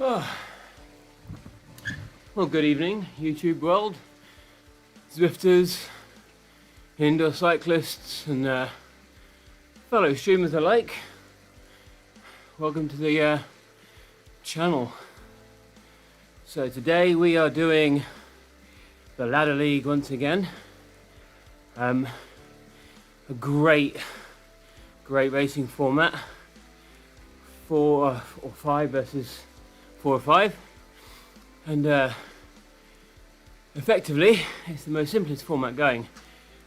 Oh. Well, good evening, YouTube world, Zwifters, indoor cyclists, and fellow streamers alike. Welcome to the channel. So today we are doing the Ladder League once again. A great racing format. 4 or 5 versus 4 or 5, and effectively it's the most simplest format going.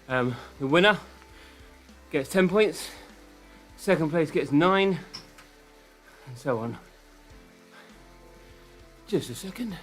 The winner gets 10 points, second place gets 9, and so on. Just a second.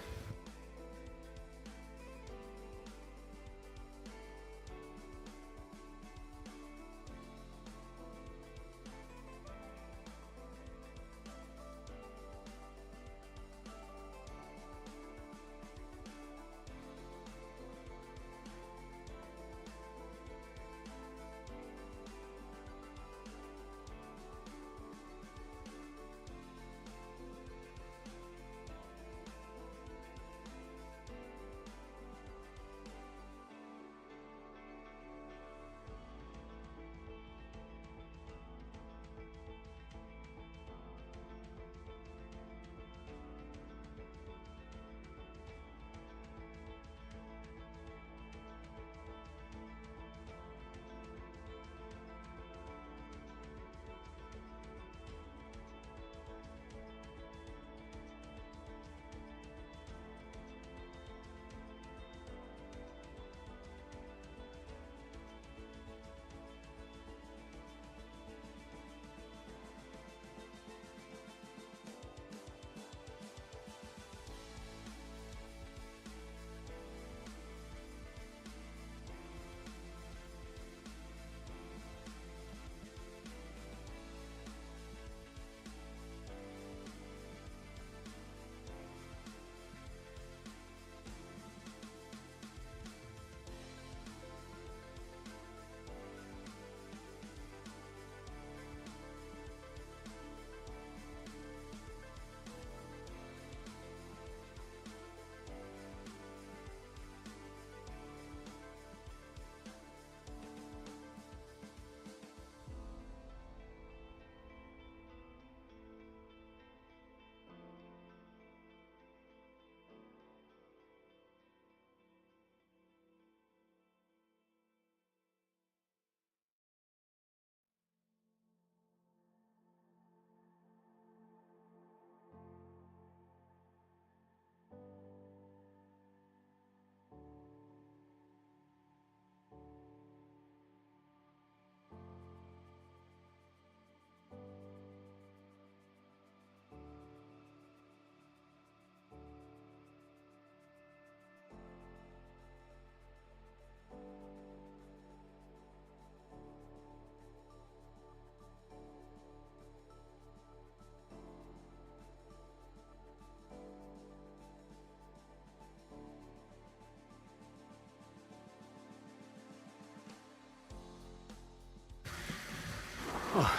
Oh,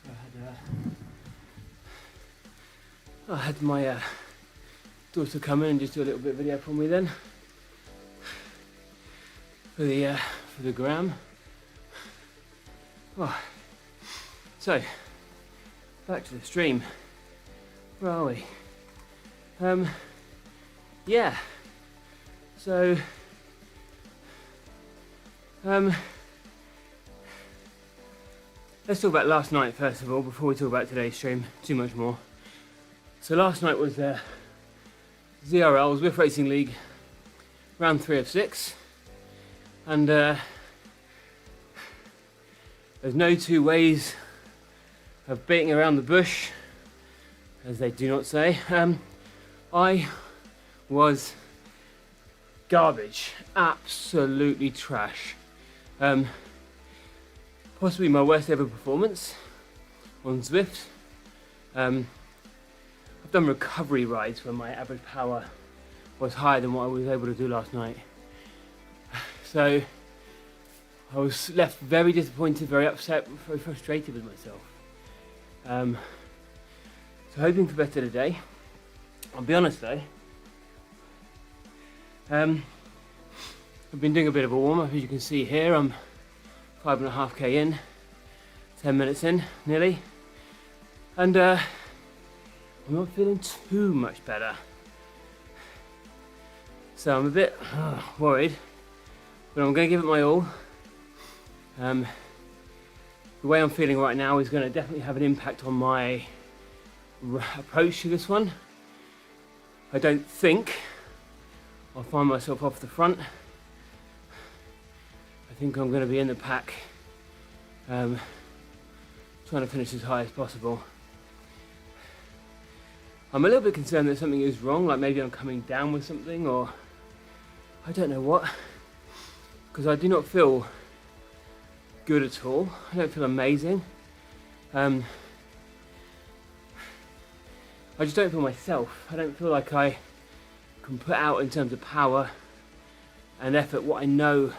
so I had my daughter come in and just do a little bit of video for me then for the gram. Oh. So back to the stream. Where are we? Yeah. So let's talk about last night first of all, before we talk about today's stream too much more. So last night was ZRL Zwift Racing League, round 3 of 6, and there's no two ways of beating around the bush, as they do not say. I was garbage, absolutely trash. Possibly my worst ever performance on Zwift. I've done recovery rides when my average power was higher than what I was able to do last night. So I was left very disappointed, very upset, very frustrated with myself. So hoping for better today. I'll be honest though, I've been doing a bit of a warm-up. As you can see here, I'm 5.5k in, 10 minutes in nearly, and I'm not feeling too much better, so I'm a bit worried, but I'm going to give it my all. The way I'm feeling right now is going to definitely have an impact on my approach to this one. I don't think I'll find myself off the front. I think I'm going to be in the pack, trying to finish as high as possible. I'm a little bit concerned that something is wrong, like maybe I'm coming down with something, or I don't know what, because I do not feel good at all. I don't feel amazing. I just don't feel myself. I don't feel like I can put out in terms of power and effort what I know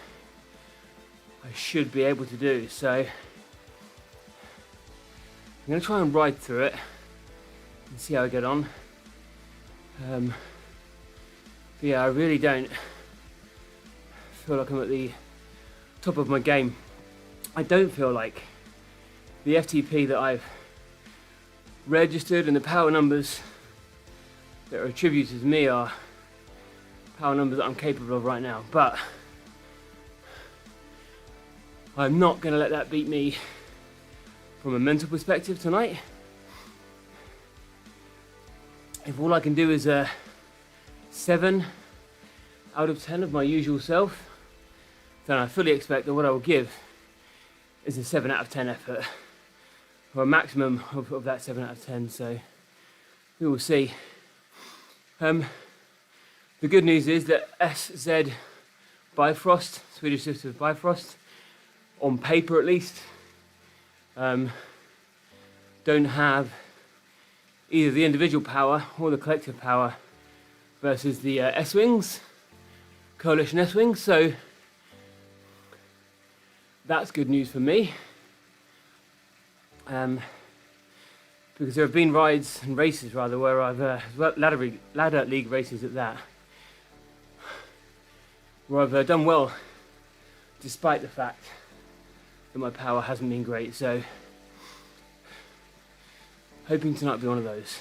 I should be able to do. So I'm going to try and ride through it and see how I get on. But yeah, I really don't feel like I'm at the top of my game. I don't feel like the FTP that I've registered and the power numbers that are attributed to me are power numbers that I'm capable of right now, but I'm not going to let that beat me from a mental perspective tonight. If all I can do is a 7 out of 10 of my usual self, then I fully expect that what I will give is a 7 out of 10 effort, or a maximum of that 7 out of 10, so we will see. The good news is that SZ BiFrost, Swedish Zwifters BiFrost, on paper at least, don't have either the individual power or the collective power versus the S-Wings, Coalition S-Wings, so that's good news for me. Because there have been rides and races rather where I've ladder league races at that, where I've done well despite the fact that my power hasn't been great. So hoping tonight will be one of those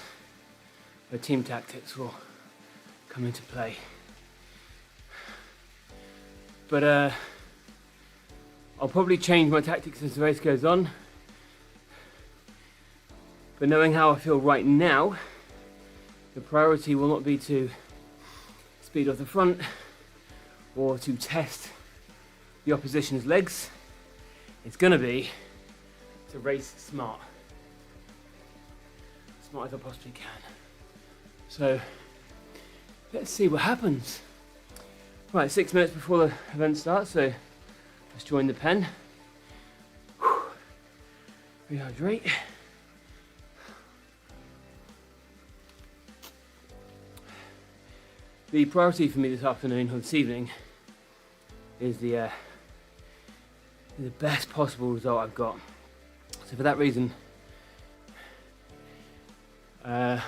where team tactics will come into play. But I'll probably change my tactics as the race goes on. But knowing how I feel right now, the priority will not be to speed off the front or to test the opposition's legs. It's going to be to race smart. Smart as I possibly can. So let's see what happens. Right, 6 minutes before the event starts, so let's join the pen. Rehydrate. The priority for me this afternoon or this evening is the best possible result I've got. So for that reason, it might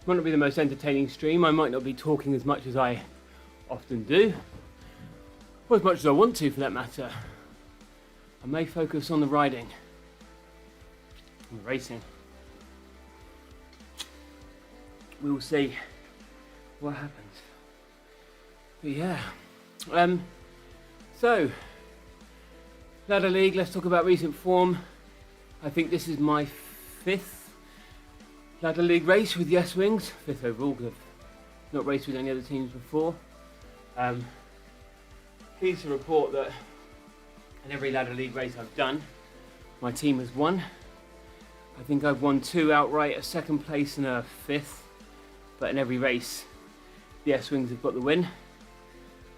not be the most entertaining stream. I might not be talking as much as I often do, or as much as I want to for that matter. I may focus on the riding and the racing. We will see what happens. But yeah, so Ladder League, let's talk about recent form. I think this is my 5th Ladder League race with the S-Wings, 5th overall because I've not raced with any other teams before. Pleased to report that in every Ladder League race I've done, my team has won. I think I've won 2 outright, a 2nd place and a 5th, but in every race the S-Wings have got the win.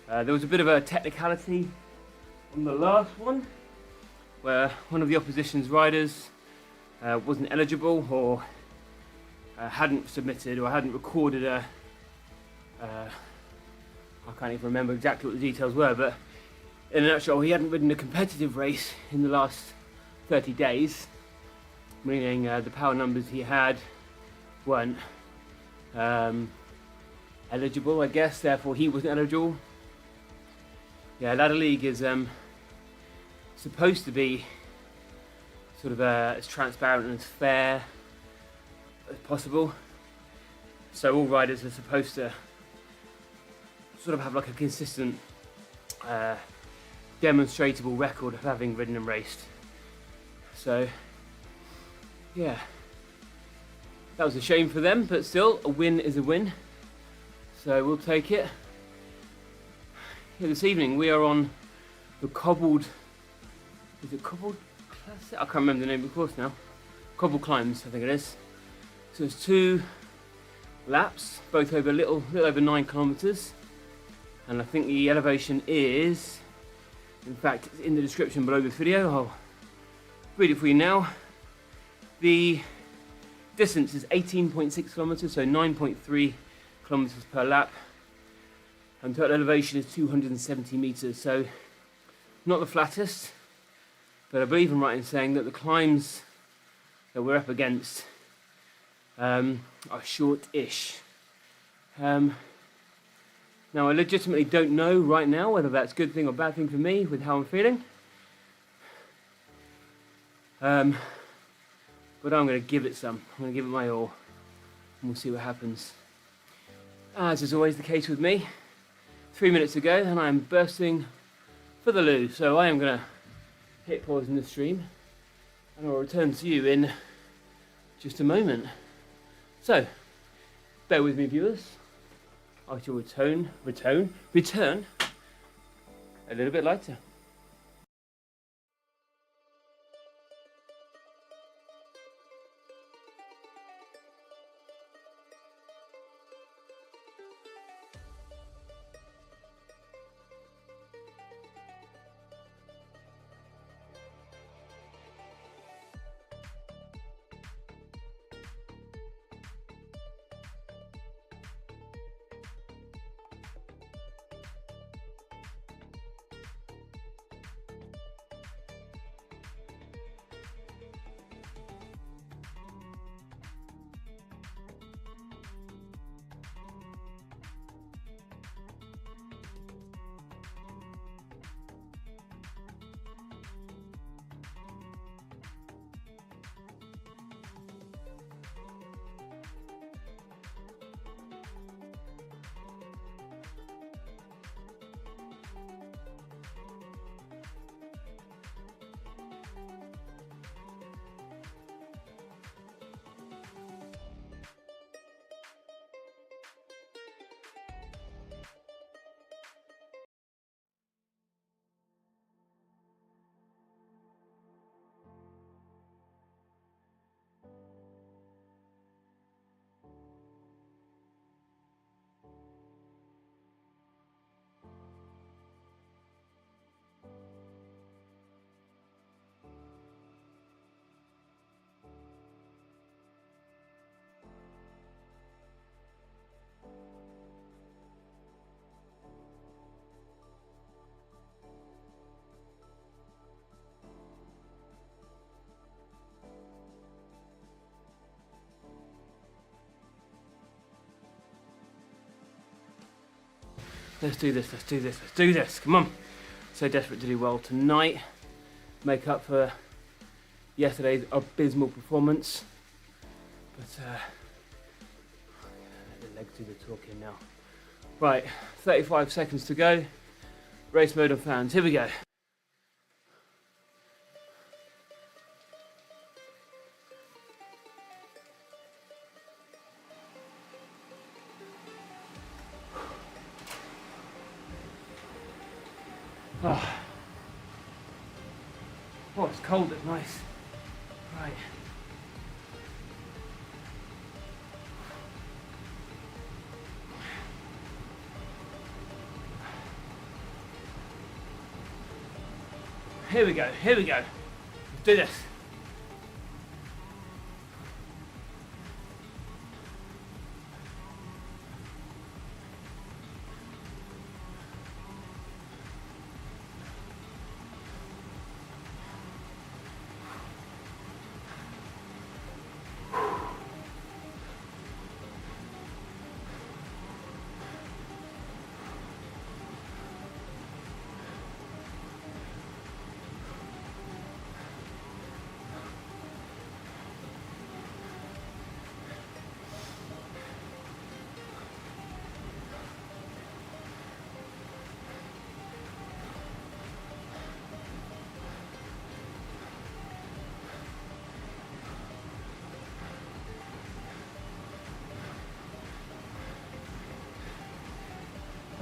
There was a bit of a technicality on the last one, where one of the opposition's riders wasn't eligible or hadn't submitted or hadn't recorded a... I can't even remember exactly what the details were, but in a nutshell, he hadn't ridden a competitive race in the last 30 days, meaning the power numbers he had weren't eligible, I guess. Therefore, he wasn't eligible. Yeah, Ladder League is supposed to be sort of as transparent and as fair as possible. So all riders are supposed to sort of have like a consistent, demonstrable record of having ridden and raced. So, yeah, that was a shame for them, but still, a win is a win. So we'll take it. Yeah, this evening we are on the Cobbled, is it Cobbled Classic? I can't remember the name of the course now. Cobbled Climbs, I think it is. So it's 2 laps, both over a little over 9 kilometers. And I think the elevation is, in fact, it's in the description below this video. I'll read it for you now. The distance is 18.6 kilometers, so 9.3 kilometers per lap. And total elevation is 270 meters, so not the flattest, but I believe I'm right in saying that the climbs that we're up against are short-ish. Now, I legitimately don't know right now whether that's a good thing or bad thing for me with how I'm feeling. But I'm going to give it some. I'm going to give it my all, and we'll see what happens. As is always the case with me, 3 minutes ago, and I am bursting for the loo. So I am going to hit pause in the stream, and I'll return to you in just a moment. So, bear with me, viewers. I shall return a little bit later. Let's do this, let's do this, let's do this, come on. So desperate to do well tonight. Make up for yesterday's abysmal performance. But let the legs do the talking now. Right, 35 seconds to go. Race mode and fans, here we go. Oh, it's cold, it's nice. Right. Here we go, here we go. Let's do this.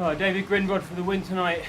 Oh, David Grindrod for the win tonight.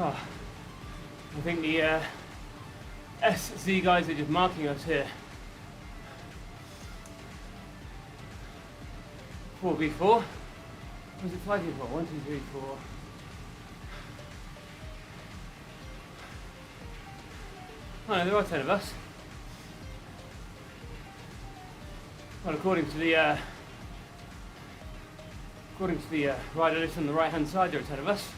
Oh, I think the SZ guys are just marking us here. 4v4. Was it 5v4? 1, 2, 3, 4. Oh no, there are 10 of us. Well, according to the rider list on the right hand side, there are 10 of us.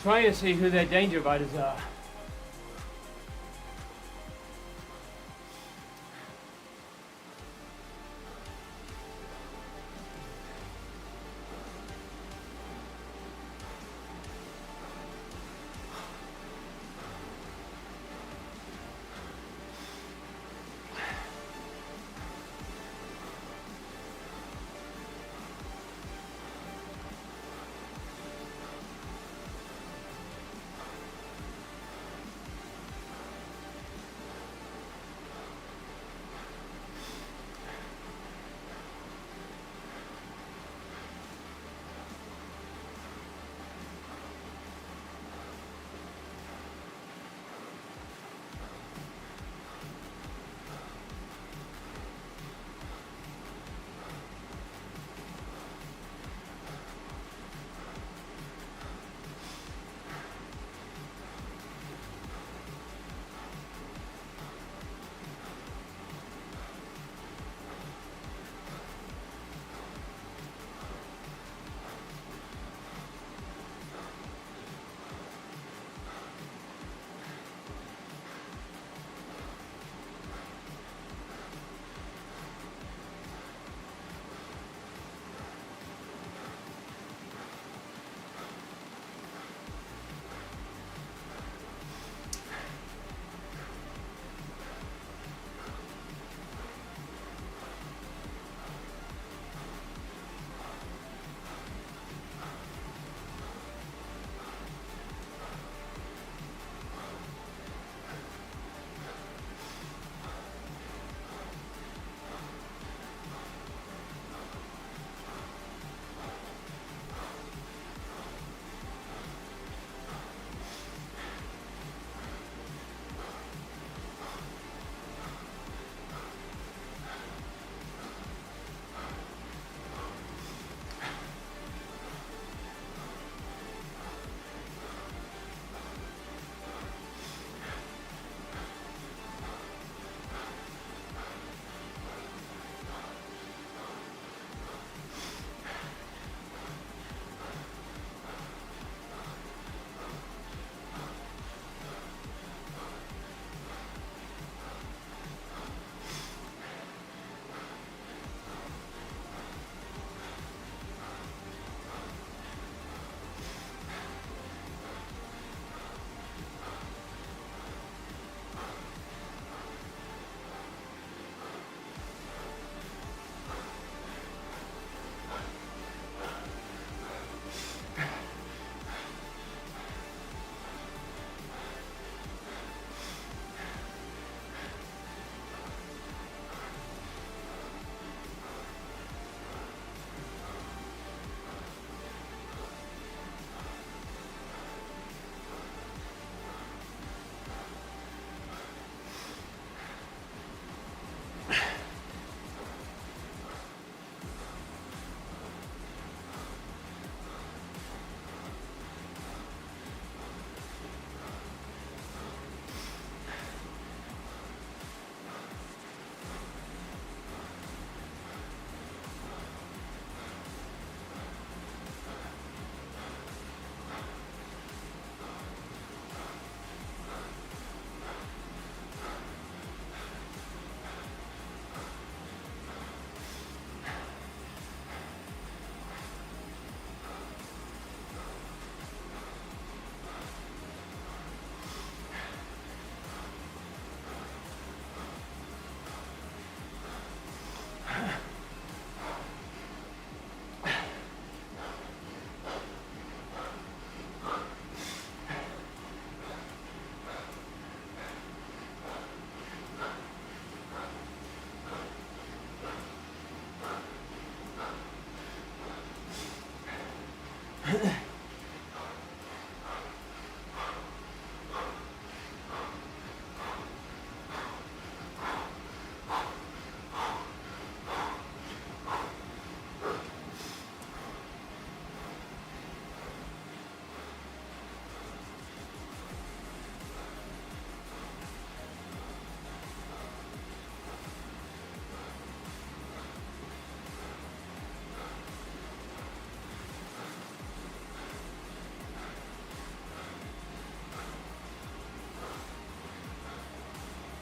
Trying to see who their danger riders are.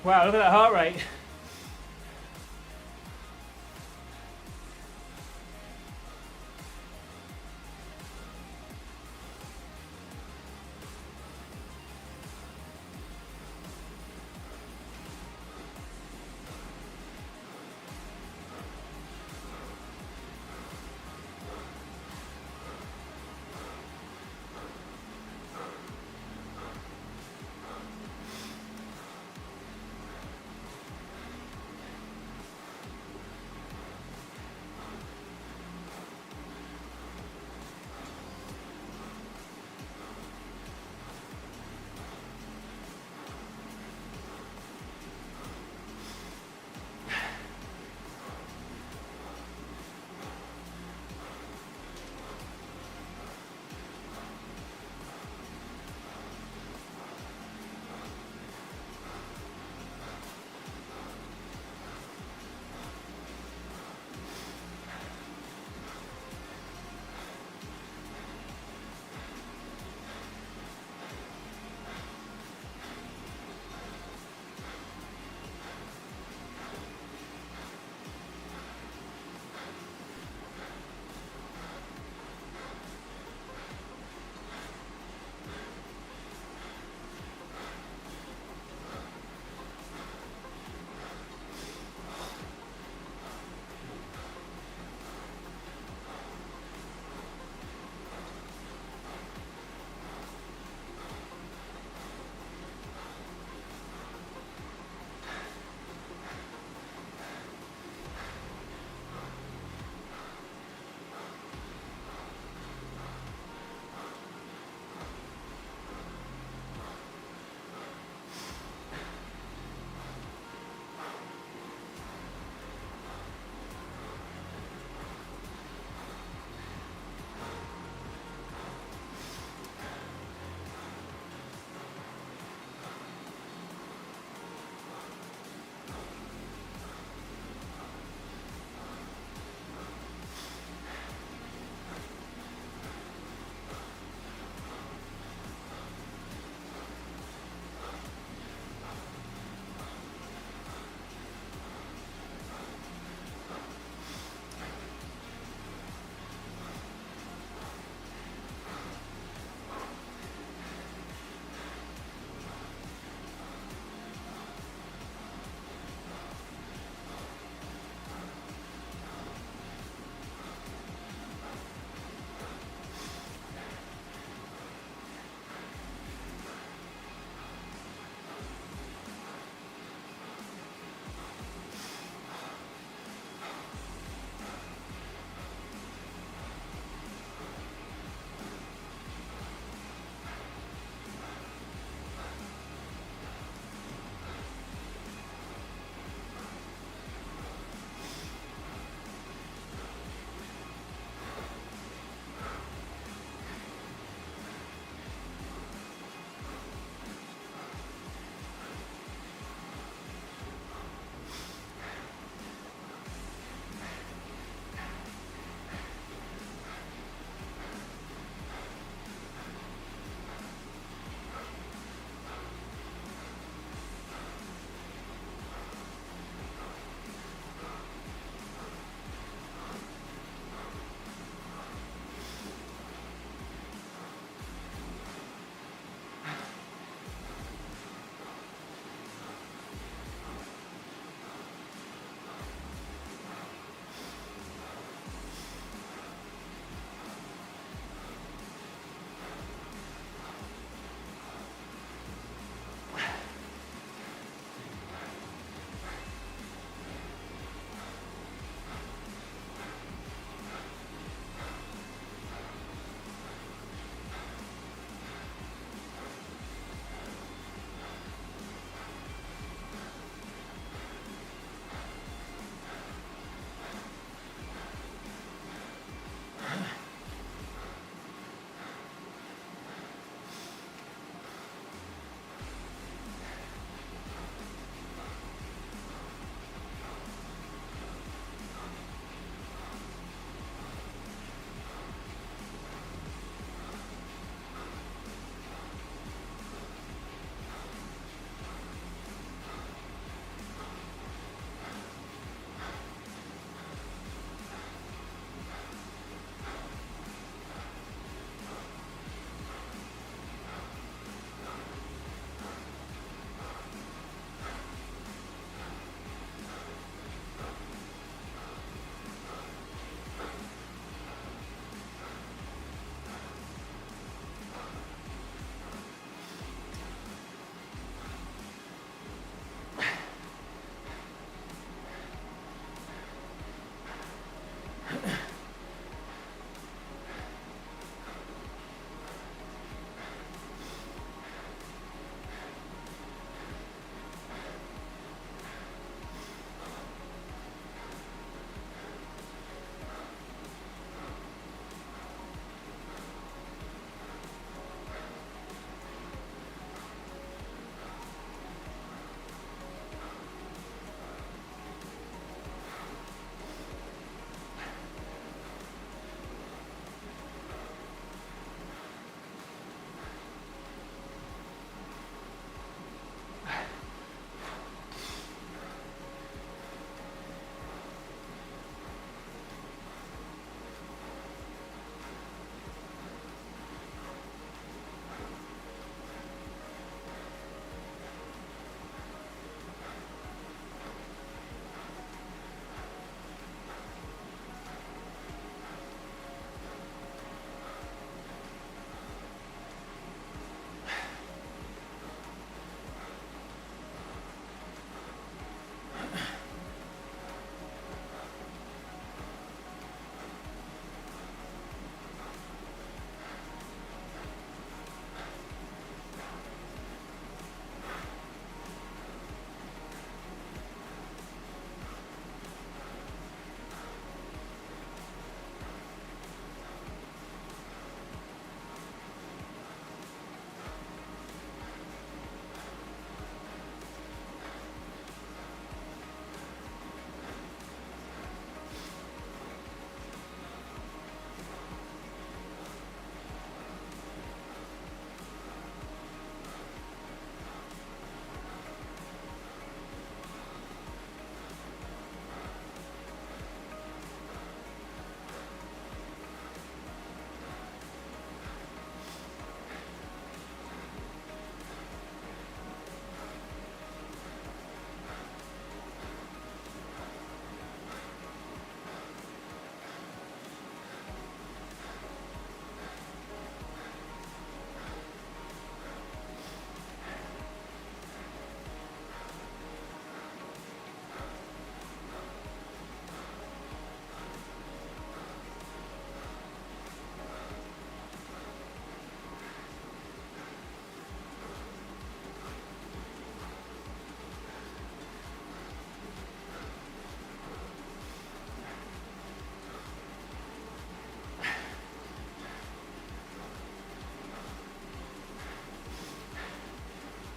Wow, look at that heart rate.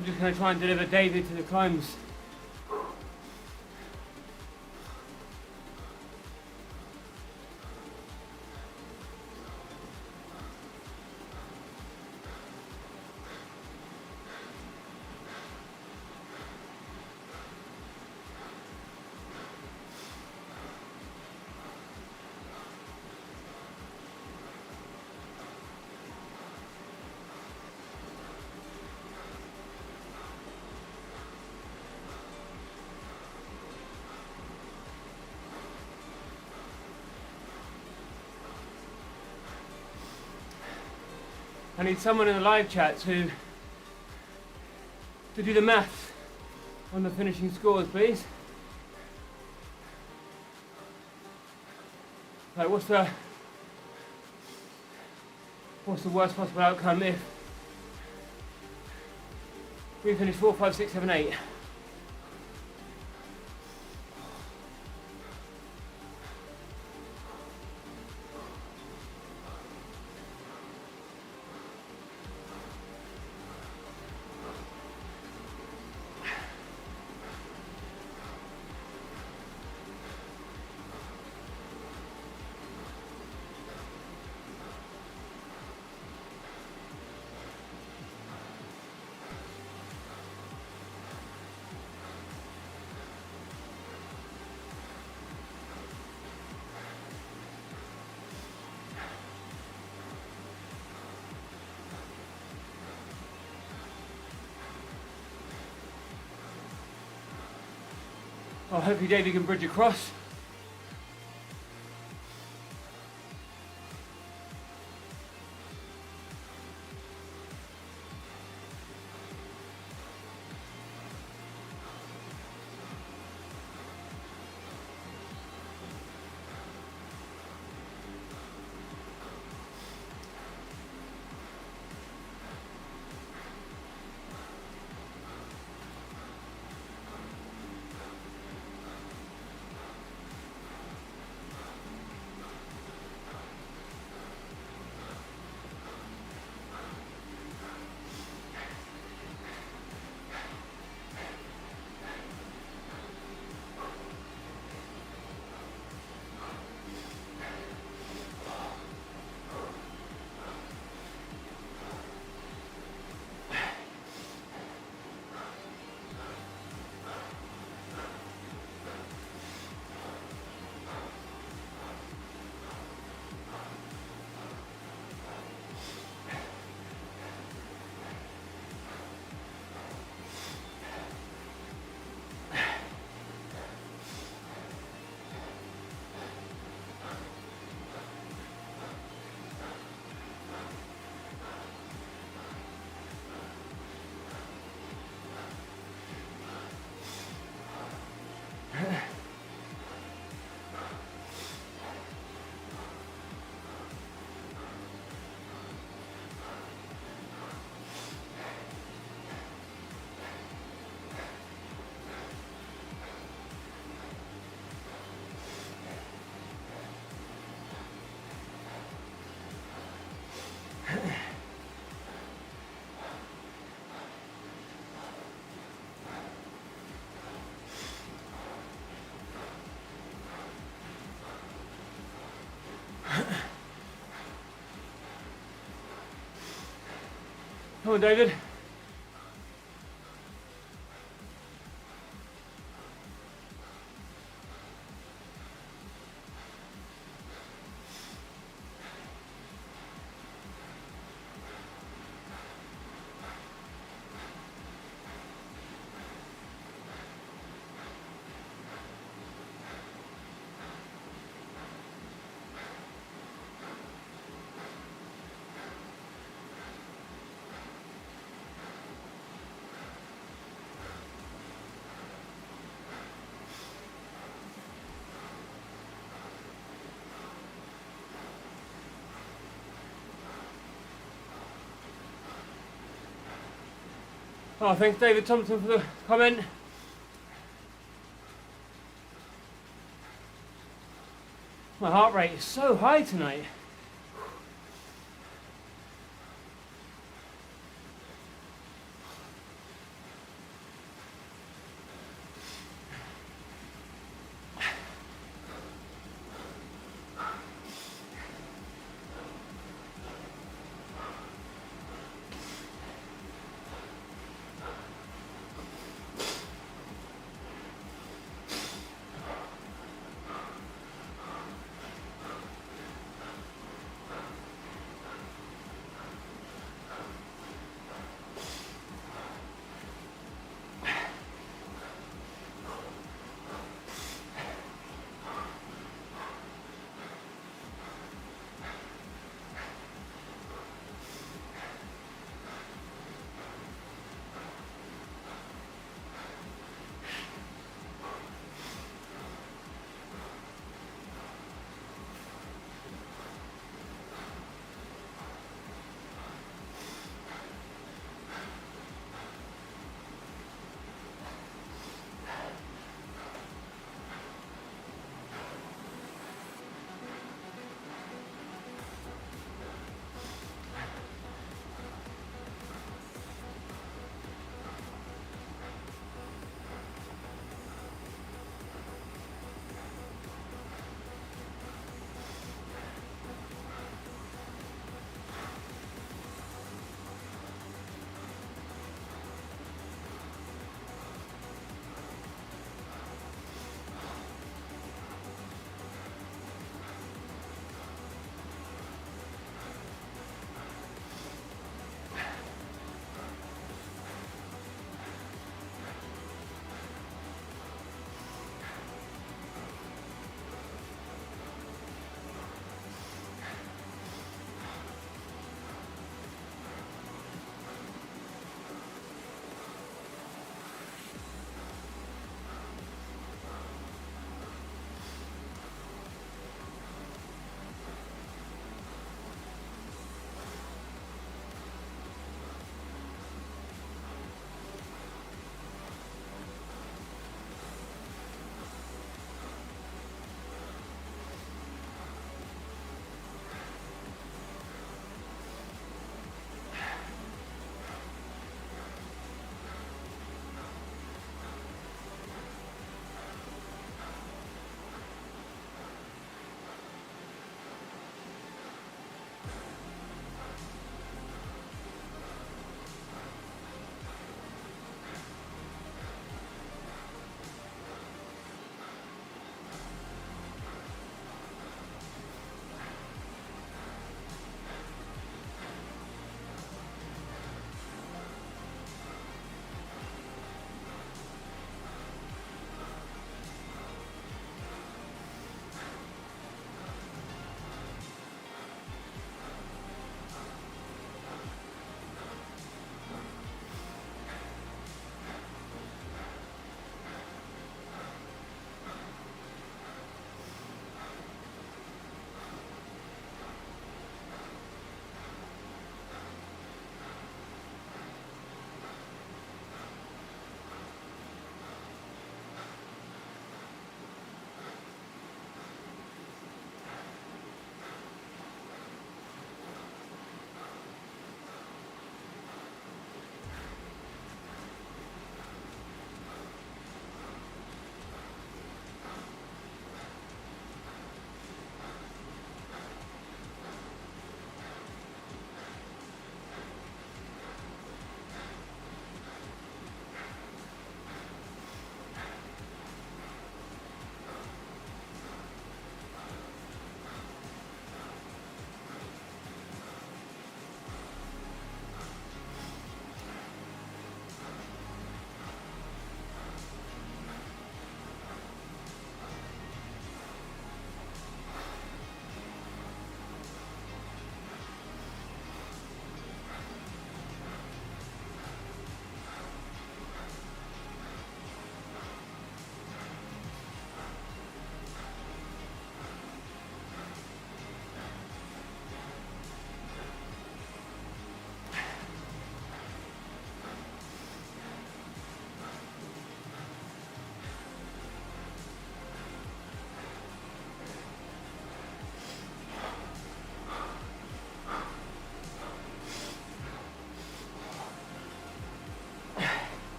I'm just going to try and deliver David to the climbs. I need someone in the live chat to do the maths on the finishing scores, please. Like, what's the worst possible outcome if we finish 4, 5, 6, 7, 8? Well, hopefully David can bridge across. Come on, David. Oh, thanks David Thompson for the comment. My heart rate is so high tonight.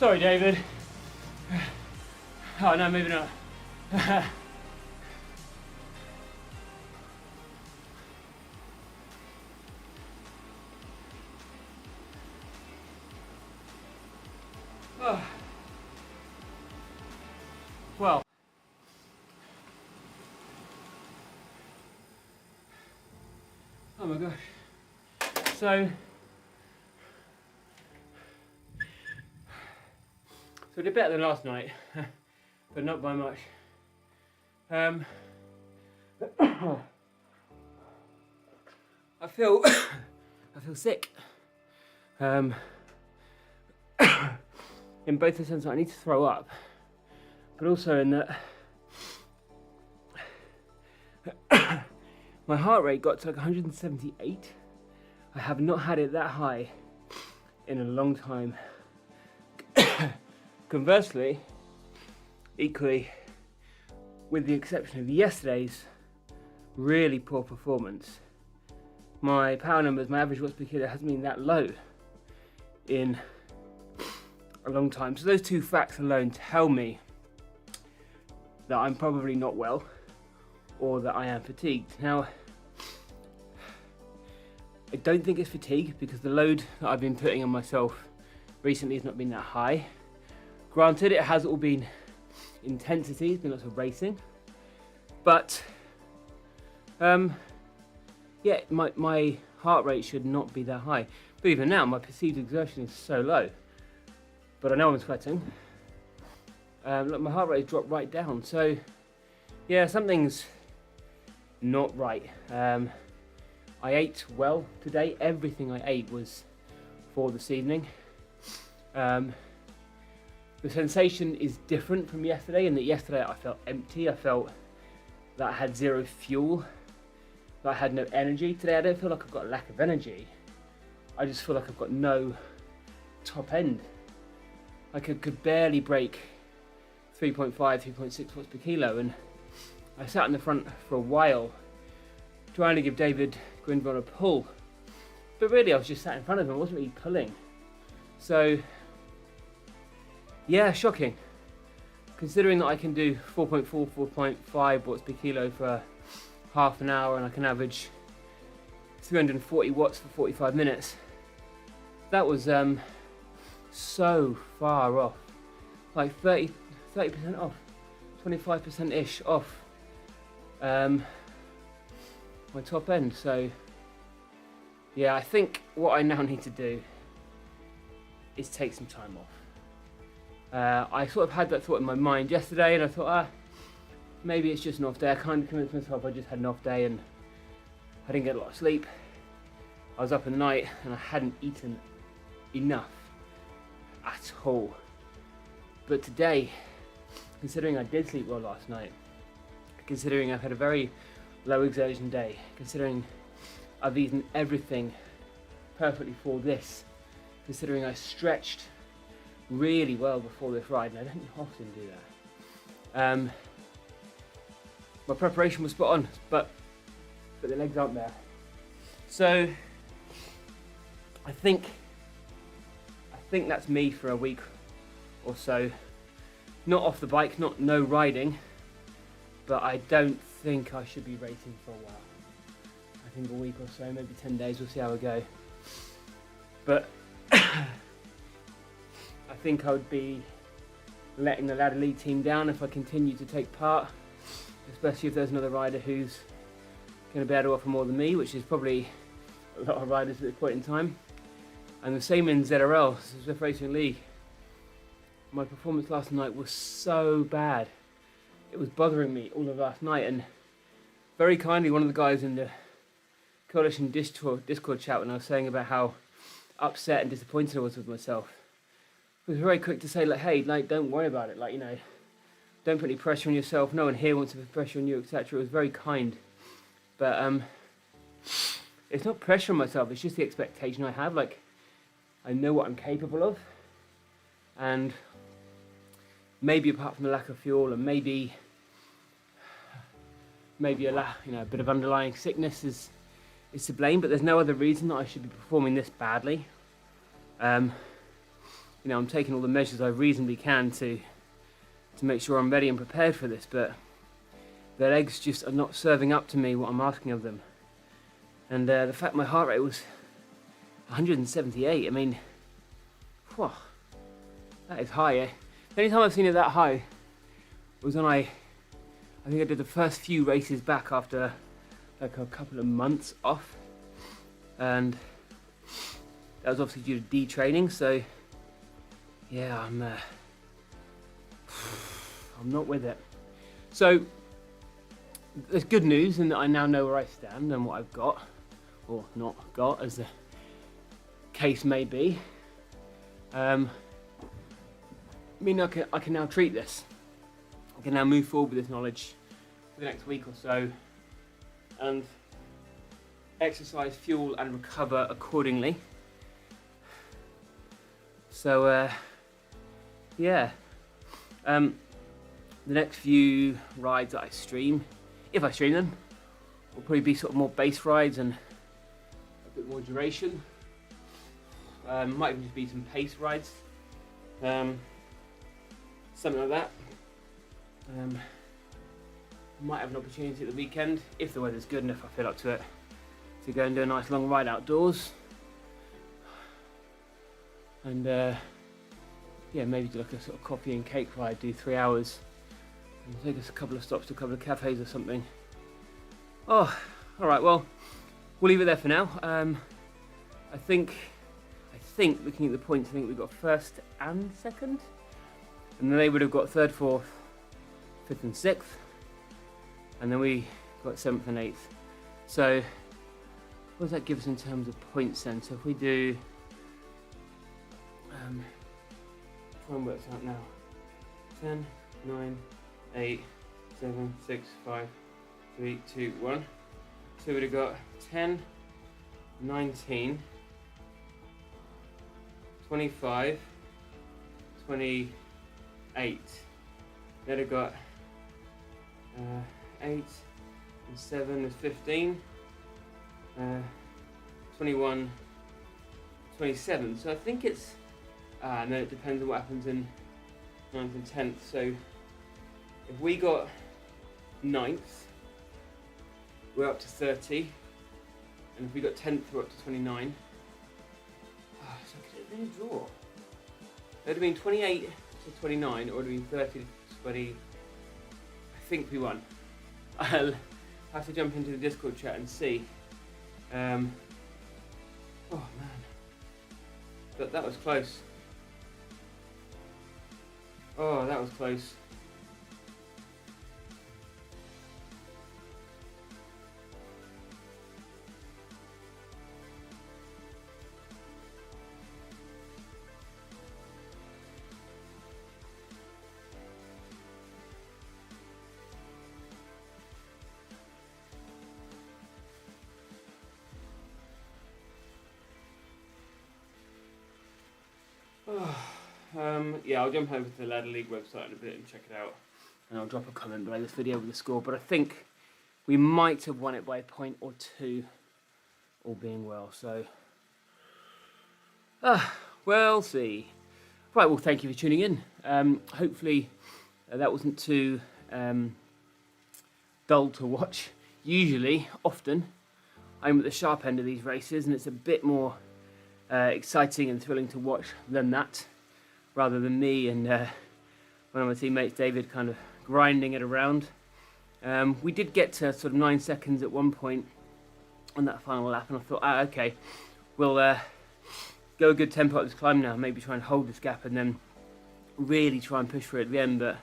Sorry, David. Oh no, moving on. Oh. Well. Oh my gosh. So I did better than last night, but not by much. I feel sick. In both the sense that I need to throw up, but also in that my heart rate got to like 178. I have not had it that high in a long time. Conversely, equally, with the exception of yesterday's really poor performance, my power numbers, my average watts per kilo hasn't been that low in a long time. So those two facts alone tell me that I'm probably not well, or that I am fatigued. Now, I don't think it's fatigue because the load that I've been putting on myself recently has not been that high. Granted, it has all been intensity, it's been lots of racing, but yeah, my heart rate should not be that high. But even now, my perceived exertion is so low. But I know I'm sweating. Look, my heart rate has dropped right down. So yeah, something's not right. I ate well today. Everything I ate was for this evening. The sensation is different from yesterday in that yesterday I felt empty. I felt that I had zero fuel, that I had no energy. Today I don't feel like I've got a lack of energy. I just feel like I've got no top end. I could barely break 3.5, 3.6 watts per kilo, and I sat in the front for a while trying to give David Grindron a pull. But really I was just sat in front of him, I wasn't really pulling. So yeah, shocking. Considering that I can do 4.4, 4.5 watts per kilo for half an hour and I can average 340 watts for 45 minutes. That was so far off. Like 30% off, 25%-ish off my top end. So yeah, I think what I now need to do is take some time off. I sort of had that thought in my mind yesterday and I thought, maybe it's just an off day. I kind of convinced myself I just had an off day and I didn't get a lot of sleep. I was up in the night and I hadn't eaten enough at all. But today, considering I did sleep well last night, considering I've had a very low exertion day, considering I've eaten everything perfectly for this, considering I stretched really well before this ride, and I don't often do that. My preparation was spot on, but the legs aren't there. So I think that's me for a week or so. Not off the bike, no riding, but I don't think I should be racing for a while. I think a week or so, maybe 10 days, we'll see how we go. But I think I would be letting the Ladder League team down if I continue to take part, especially if there's another rider who's going to be able to offer more than me, which is probably a lot of riders at this point in time. And the same in ZRL, Zwift Racing League. My performance last night was so bad. It was bothering me all of last night, and very kindly one of the guys in the Coalition Discord chat, when I was saying about how upset and disappointed I was with myself, was very quick to say, like, hey, like, don't worry about it, like, you know, don't put any pressure on yourself, no one here wants to put pressure on you, etc. It was very kind, but it's not pressure on myself, it's just the expectation I have. Like, I know what I'm capable of, and maybe apart from the lack of fuel, and maybe a bit of underlying sickness is to blame, but there's no other reason that I should be performing this badly. you know, I'm taking all the measures I reasonably can to make sure I'm ready and prepared for this, but their legs just are not serving up to me what I'm asking of them. And the fact my heart rate was 178, I mean, whew, that is high. Eh? The only time I've seen it that high was when I think I did the first few races back after like a couple of months off, and that was obviously due to detraining. So yeah, I'm not with it. So there's good news in that I now know where I stand and what I've got, or not got, as the case may be. I mean, I can now treat this. I can now move forward with this knowledge for the next week or so and exercise, fuel and recover accordingly. So yeah, the next few rides that I stream, if I stream them, will probably be sort of more base rides and a bit more duration. Might even just be some pace rides, something like that. Might have an opportunity at the weekend, if the weather's good enough, I feel up to it, to go and do a nice long ride outdoors. And yeah, maybe do like a sort of coffee and cake ride, do 3 hours, and take us a couple of stops to a couple of cafes or something. Oh, all right, well, we'll leave it there for now. I think looking at the points, I think we've got first and second, and then they would have got third, fourth, fifth and sixth, and then we got seventh and eighth. So what does that give us in terms of points then? So if we do, try and work this out now, 10, 9, 8, 7, 6, 5, 3, 2, 1. So we'd have got 10, 19, 25, 28. Then I've got 8 and 7 is 15, 21, 27. So I think it's, and then it depends on what happens in 9th and 10th. So if we got 9th, we're up to 30, and if we got 10th, we're up to 29. So could it have been a draw? It would have been 28 to 29, or it would have been 30 to 20. I think we won. I'll have to jump into the Discord chat and see. Oh man, but that was close. Oh, that was close. Yeah, I'll jump over to the Ladder League website in a bit and check it out, and I'll drop a comment below this video with the score, but I think we might have won it by a point or two, all being well, so we'll see. Right, well, thank you for tuning in. Hopefully that wasn't too dull to watch. Usually, often, I'm at the sharp end of these races, and it's a bit more exciting and thrilling to watch than that, rather than me and one of my teammates, David, kind of grinding it around. We did get to sort of 9 seconds at one point on that final lap, and I thought, okay, we'll go a good tempo up this climb now, maybe try and hold this gap and then really try and push for it at the end. But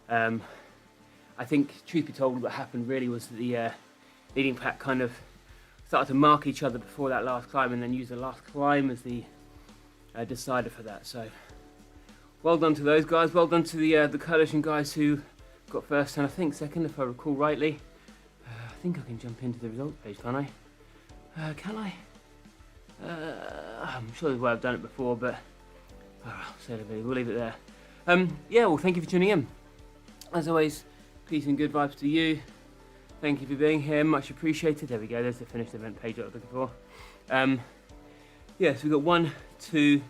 I think, truth be told, what happened really was that the leading pack kind of started to mark each other before that last climb, and then use the last climb as the decider for that. So well done to those guys. Well done to the coalition guys who got first and I think second, if I recall rightly. I think I can jump into the results page, can't I? Can I? I'm sure there's a way I've done it before, but we'll leave it there. Yeah, well, thank you for tuning in. As always, peace and good vibes to you. Thank you for being here, much appreciated. There we go, there's the finished event page I was looking for. Yeah, so we've got 1, 2,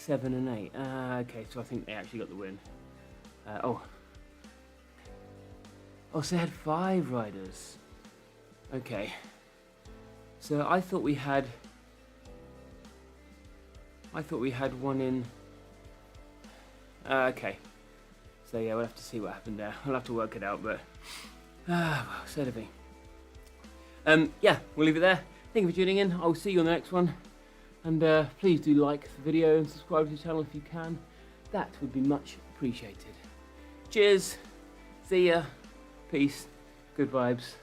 7 and 8. Okay, so I think they actually got the win. Oh, so they had 5 riders. Okay. So I thought we had one in. Okay. So yeah, we'll have to see what happened there. I'll have to work it out, but well, so do we. Yeah, we'll leave it there. Thank you for tuning in. I'll see you on the next one. And please do like the video and subscribe to the channel if you can. That would be much appreciated. Cheers. See ya. Peace. Good vibes.